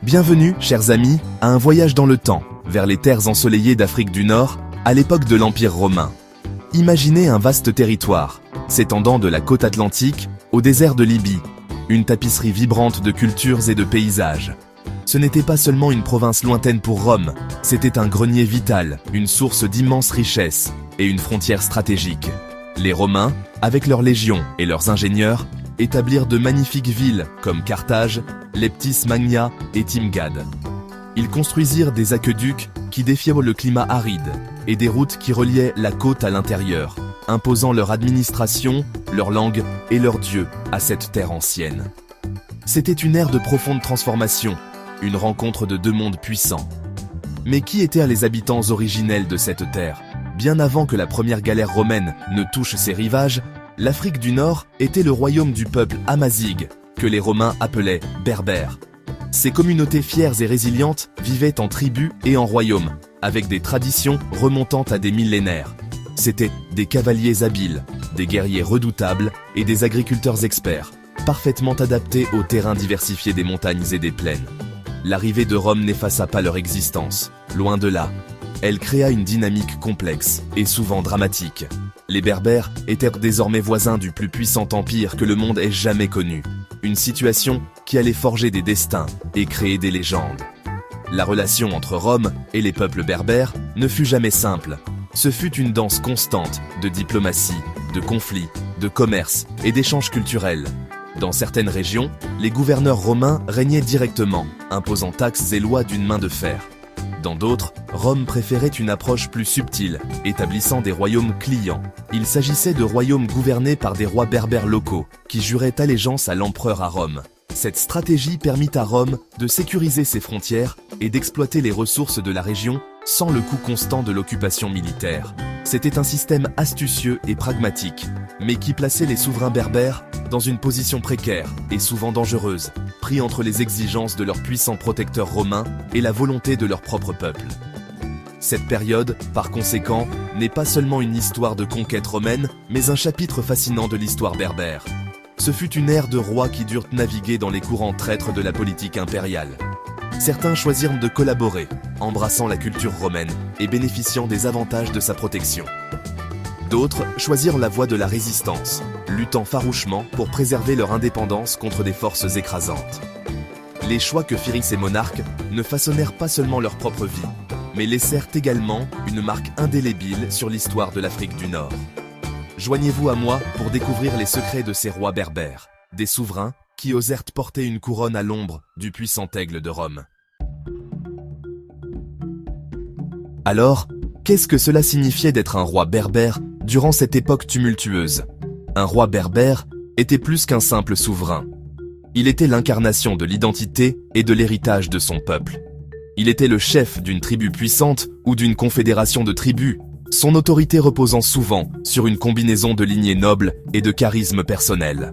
Bienvenue, chers amis, à un voyage dans le temps, vers les terres ensoleillées d'Afrique du Nord, à l'époque de l'Empire romain. Imaginez un vaste territoire, s'étendant de la côte atlantique au désert de Libye, une tapisserie vibrante de cultures et de paysages. Ce n'était pas seulement une province lointaine pour Rome, c'était un grenier vital, une source d'immenses richesses et une frontière stratégique. Les Romains, avec leurs légions et leurs ingénieurs, établirent de magnifiques villes comme Carthage, Leptis Magna et Timgad. Ils construisirent des aqueducs qui défiaient le climat aride et des routes qui reliaient la côte à l'intérieur, imposant leur administration, leur langue et leurs dieux à cette terre ancienne. C'était une ère de profonde transformation, une rencontre de deux mondes puissants. Mais qui étaient les habitants originels de cette terre? Bien avant que la première galère romaine ne touche ses rivages, l'Afrique du Nord était le royaume du peuple amazigh, que les Romains appelaient berbères. Ces communautés fières et résilientes vivaient en tribus et en royaumes, avec des traditions remontant à des millénaires. C'étaient des cavaliers habiles, des guerriers redoutables et des agriculteurs experts, parfaitement adaptés aux terrains diversifiés des montagnes et des plaines. L'arrivée de Rome n'effaça pas leur existence, loin de là. Elle créa une dynamique complexe et souvent dramatique. Les Berbères étaient désormais voisins du plus puissant empire que le monde ait jamais connu. Une situation qui allait forger des destins et créer des légendes. La relation entre Rome et les peuples berbères ne fut jamais simple. Ce fut une danse constante de diplomatie, de conflits, de commerce et d'échanges culturels. Dans certaines régions, les gouverneurs romains régnaient directement, imposant taxes et lois d'une main de fer. Dans d'autres, Rome préférait une approche plus subtile, établissant des royaumes clients. Il s'agissait de royaumes gouvernés par des rois berbères locaux, qui juraient allégeance à l'empereur à Rome. Cette stratégie permit à Rome de sécuriser ses frontières et d'exploiter les ressources de la région sans le coût constant de l'occupation militaire. C'était un système astucieux et pragmatique, mais qui plaçait les souverains berbères dans une position précaire et souvent dangereuse, pris entre les exigences de leurs puissants protecteurs romains et la volonté de leur propre peuple. Cette période, par conséquent, n'est pas seulement une histoire de conquête romaine, mais un chapitre fascinant de l'histoire berbère. Ce fut une ère de rois qui durent naviguer dans les courants traîtres de la politique impériale. Certains choisirent de collaborer, embrassant la culture romaine et bénéficiant des avantages de sa protection. D'autres choisirent la voie de la résistance, luttant farouchement pour préserver leur indépendance contre des forces écrasantes. Les choix que firent ces monarques ne façonnèrent pas seulement leur propre vie, mais laissèrent également une marque indélébile sur l'histoire de l'Afrique du Nord. Joignez-vous à moi pour découvrir les secrets de ces rois berbères, des souverains qui osèrent porter une couronne à l'ombre du puissant aigle de Rome. Alors, qu'est-ce que cela signifiait d'être un roi berbère durant cette époque tumultueuse? Un roi berbère était plus qu'un simple souverain. Il était l'incarnation de l'identité et de l'héritage de son peuple. Il était le chef d'une tribu puissante ou d'une confédération de tribus, son autorité reposant souvent sur une combinaison de lignées nobles et de charisme personnel.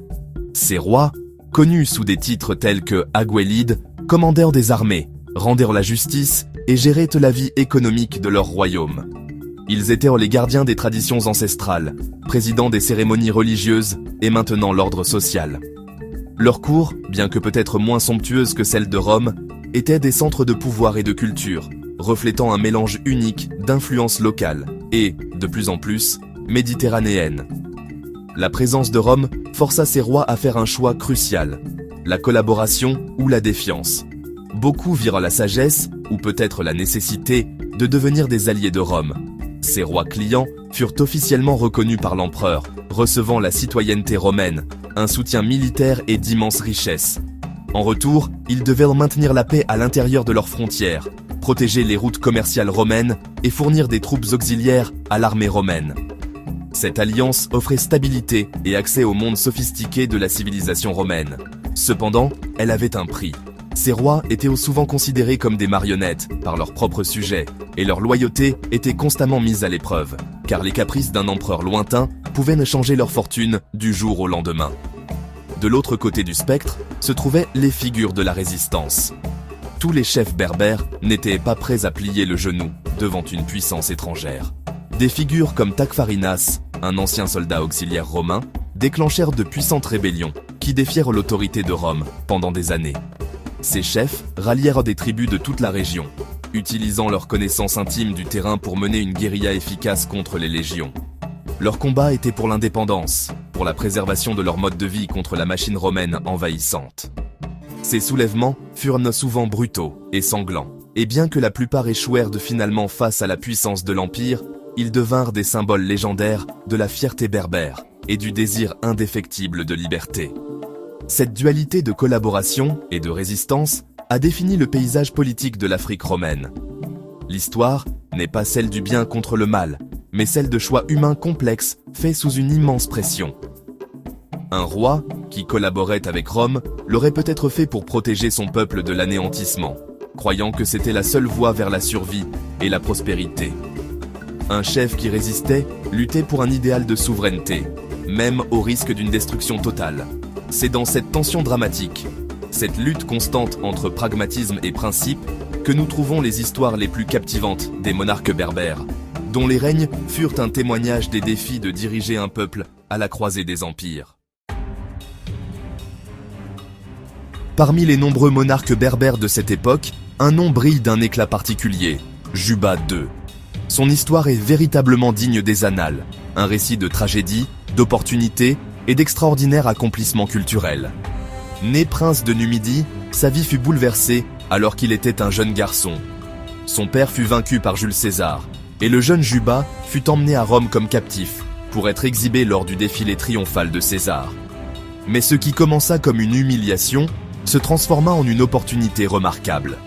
Ces rois, connus sous des titres tels que Agouélide, commandèrent des armées, rendirent la justice et géraient la vie économique de leur royaume. Ils étaient les gardiens des traditions ancestrales, présidant des cérémonies religieuses et maintenant l'ordre social. Leur cour, bien que peut-être moins somptueuse que celle de Rome, étaient des centres de pouvoir et de culture, reflétant un mélange unique d'influences locales et, de plus en plus, méditerranéennes. La présence de Rome força ces rois à faire un choix crucial, la collaboration ou la défiance. Beaucoup virent la sagesse, ou peut-être la nécessité, de devenir des alliés de Rome. Ces rois clients furent officiellement reconnus par l'empereur, recevant la citoyenneté romaine, un soutien militaire et d'immenses richesses. En retour, ils devaient maintenir la paix à l'intérieur de leurs frontières, protéger les routes commerciales romaines et fournir des troupes auxiliaires à l'armée romaine. Cette alliance offrait stabilité et accès au monde sophistiqué de la civilisation romaine. Cependant, elle avait un prix. Ces rois étaient souvent considérés comme des marionnettes par leurs propres sujets, et leur loyauté était constamment mise à l'épreuve, car les caprices d'un empereur lointain pouvaient ne changer leur fortune du jour au lendemain. De l'autre côté du spectre se trouvaient les figures de la résistance. Tous les chefs berbères n'étaient pas prêts à plier le genou devant une puissance étrangère. Des figures comme Tacfarinas, un ancien soldat auxiliaire romain, déclenchèrent de puissantes rébellions qui défièrent l'autorité de Rome pendant des années. Ces chefs rallièrent des tribus de toute la région, utilisant leur connaissance intime du terrain pour mener une guérilla efficace contre les légions. Leur combat était pour l'indépendance, pour la préservation de leur mode de vie contre la machine romaine envahissante. Ces soulèvements furent souvent brutaux et sanglants, et bien que la plupart échouèrent finalement face à la puissance de l'Empire, ils devinrent des symboles légendaires de la fierté berbère et du désir indéfectible de liberté. Cette dualité de collaboration et de résistance a défini le paysage politique de l'Afrique romaine. L'histoire n'est pas celle du bien contre le mal, mais celle de choix humains complexes faits sous une immense pression. Un roi, qui collaborait avec Rome, l'aurait peut-être fait pour protéger son peuple de l'anéantissement, croyant que c'était la seule voie vers la survie et la prospérité. Un chef qui résistait luttait pour un idéal de souveraineté, même au risque d'une destruction totale. C'est dans cette tension dramatique, cette lutte constante entre pragmatisme et principe, que nous trouvons les histoires les plus captivantes des monarques berbères, dont les règnes furent un témoignage des défis de diriger un peuple à la croisée des empires. Parmi les nombreux monarques berbères de cette époque, un nom brille d'un éclat particulier, Juba II. Son histoire est véritablement digne des annales, un récit de tragédie, d'opportunité et d'extraordinaires accomplissements culturels. Né prince de Numidie, sa vie fut bouleversée alors qu'il était un jeune garçon. Son père fut vaincu par Jules César, et le jeune Juba fut emmené à Rome comme captif, pour être exhibé lors du défilé triomphal de César. Mais ce qui commença comme une humiliation se transforma en une opportunité remarquable.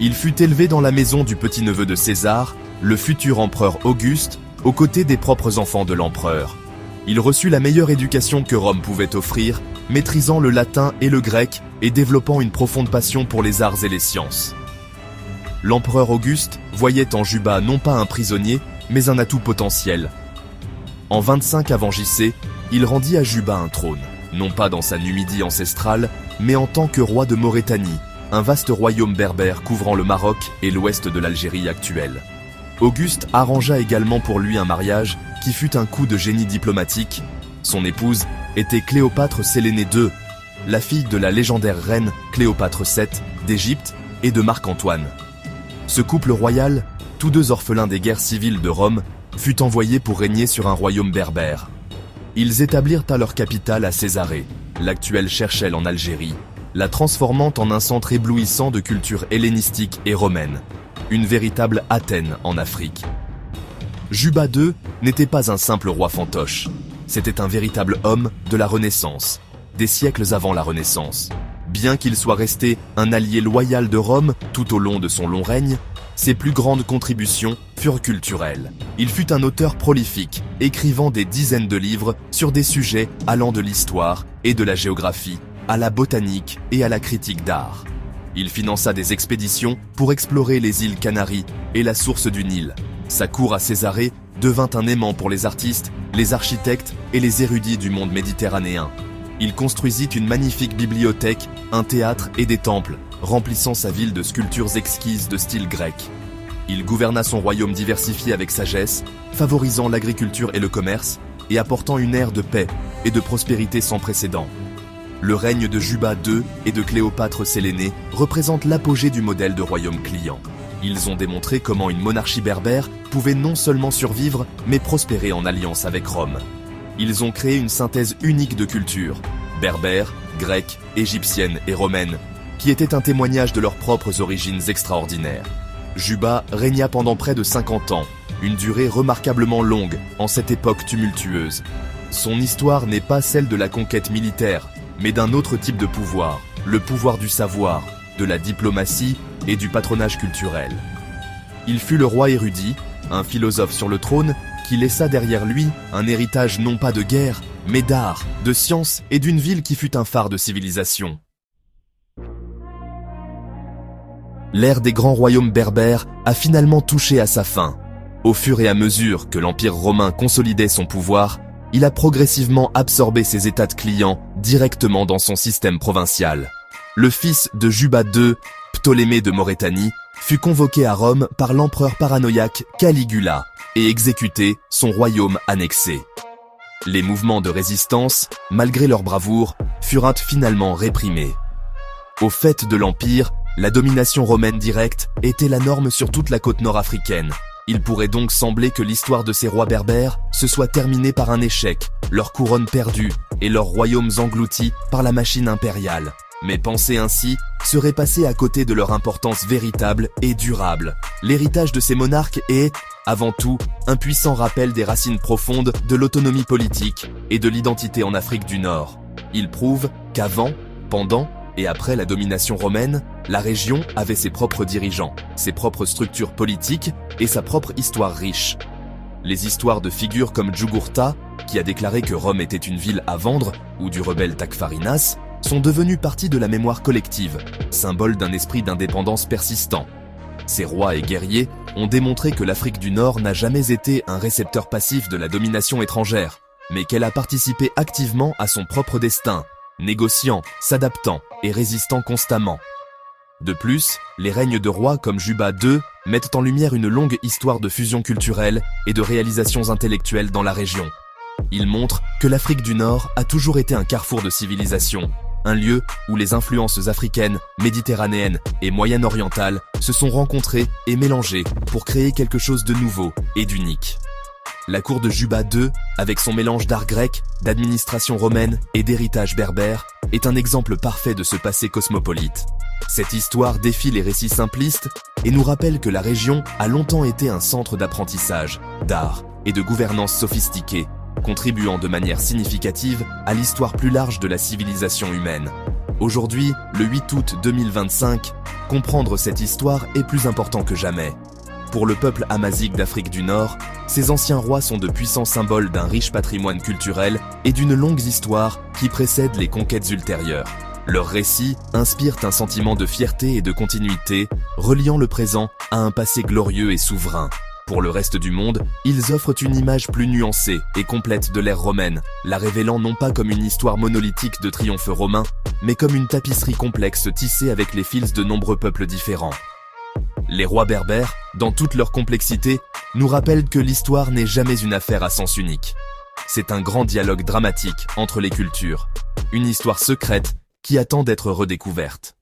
Il fut élevé dans la maison du petit-neveu de César, le futur empereur Auguste, aux côtés des propres enfants de l'empereur. Il reçut la meilleure éducation que Rome pouvait offrir, maîtrisant le latin et le grec et développant une profonde passion pour les arts et les sciences. L'empereur Auguste voyait en Juba non pas un prisonnier, mais un atout potentiel. En 25 avant JC, il rendit à Juba un trône, non pas dans sa Numidie ancestrale, mais en tant que roi de Maurétanie, un vaste royaume berbère couvrant le Maroc et l'ouest de l'Algérie actuelle. Auguste arrangea également pour lui un mariage qui fut un coup de génie diplomatique. Son épouse était Cléopâtre Sélénée II, la fille de la légendaire reine Cléopâtre VII d'Égypte et de Marc-Antoine. Ce couple royal, tous deux orphelins des guerres civiles de Rome, fut envoyé pour régner sur un royaume berbère. Ils établirent à leur capitale à Césarée, l'actuelle Cherchell en Algérie, la transformant en un centre éblouissant de culture hellénistique et romaine, une véritable Athènes en Afrique. Juba II n'était pas un simple roi fantoche, c'était un véritable homme de la Renaissance, des siècles avant la Renaissance. Bien qu'il soit resté un allié loyal de Rome tout au long de son long règne, ses plus grandes contributions furent culturelles. Il fut un auteur prolifique, écrivant des dizaines de livres sur des sujets allant de l'histoire et de la géographie, à la botanique et à la critique d'art. Il finança des expéditions pour explorer les îles Canaries et la source du Nil. Sa cour à Césarée devint un aimant pour les artistes, les architectes et les érudits du monde méditerranéen. Il construisit une magnifique bibliothèque, un théâtre et des temples, remplissant sa ville de sculptures exquises de style grec. Il gouverna son royaume diversifié avec sagesse, favorisant l'agriculture et le commerce, et apportant une ère de paix et de prospérité sans précédent. Le règne de Juba II et de Cléopâtre Sélénée représente l'apogée du modèle de royaume client. Ils ont démontré comment une monarchie berbère pouvait non seulement survivre, mais prospérer en alliance avec Rome. Ils ont créé une synthèse unique de cultures, berbère, grecque, égyptienne et romaine, qui était un témoignage de leurs propres origines extraordinaires. Juba régna pendant près de 50 ans, une durée remarquablement longue en cette époque tumultueuse. Son histoire n'est pas celle de la conquête militaire, mais d'un autre type de pouvoir, le pouvoir du savoir, de la diplomatie et du patronage culturel. Il fut le roi érudit, un philosophe sur le trône, qui laissa derrière lui un héritage non pas de guerre, mais d'art, de science et d'une ville qui fut un phare de civilisation. L'ère des grands royaumes berbères a finalement touché à sa fin. Au fur et à mesure que l'Empire romain consolidait son pouvoir, il a progressivement absorbé ses états de clients directement dans son système provincial. Le fils de Juba II, Ptolémée de Maurétanie, fut convoqué à Rome par l'empereur paranoïaque Caligula et exécuté, son royaume annexé. Les mouvements de résistance, malgré leur bravoure, furent finalement réprimés. Au fait de l'Empire, la domination romaine directe était la norme sur toute la côte nord-africaine. Il pourrait donc sembler que l'histoire de ces rois berbères se soit terminée par un échec, leur couronne perdue et leurs royaumes engloutis par la machine impériale. Mais penser ainsi serait passer à côté de leur importance véritable et durable. L'héritage de ces monarques est, avant tout, un puissant rappel des racines profondes de l'autonomie politique et de l'identité en Afrique du Nord. Il prouve qu'avant, pendant et après la domination romaine, la région avait ses propres dirigeants, ses propres structures politiques et sa propre histoire riche. Les histoires de figures comme Jugurtha, qui a déclaré que Rome était une ville à vendre, ou du rebelle Tacfarinas, sont devenues partie de la mémoire collective, symbole d'un esprit d'indépendance persistant. Ces rois et guerriers ont démontré que l'Afrique du Nord n'a jamais été un récepteur passif de la domination étrangère, mais qu'elle a participé activement à son propre destin, négociant, s'adaptant et résistant constamment. De plus, les règnes de rois comme Juba II mettent en lumière une longue histoire de fusion culturelle et de réalisations intellectuelles dans la région. Ils montrent que l'Afrique du Nord a toujours été un carrefour de civilisation, un lieu où les influences africaines, méditerranéennes et moyen-orientales se sont rencontrées et mélangées pour créer quelque chose de nouveau et d'unique. La cour de Juba II, avec son mélange d'art grec, d'administration romaine et d'héritage berbère, est un exemple parfait de ce passé cosmopolite. Cette histoire défie les récits simplistes et nous rappelle que la région a longtemps été un centre d'apprentissage, d'art et de gouvernance sophistiquée, contribuant de manière significative à l'histoire plus large de la civilisation humaine. Aujourd'hui, le 8 août 2025, comprendre cette histoire est plus important que jamais. Pour le peuple amazique d'Afrique du Nord, ces anciens rois sont de puissants symboles d'un riche patrimoine culturel et d'une longue histoire qui précède les conquêtes ultérieures. Leurs récits inspirent un sentiment de fierté et de continuité, reliant le présent à un passé glorieux et souverain. Pour le reste du monde, ils offrent une image plus nuancée et complète de l'ère romaine, la révélant non pas comme une histoire monolithique de triomphes romains, mais comme une tapisserie complexe tissée avec les fils de nombreux peuples différents. Les rois berbères, dans toute leur complexité, nous rappellent que l'histoire n'est jamais une affaire à sens unique. C'est un grand dialogue dramatique entre les cultures, une histoire secrète qui attend d'être redécouverte.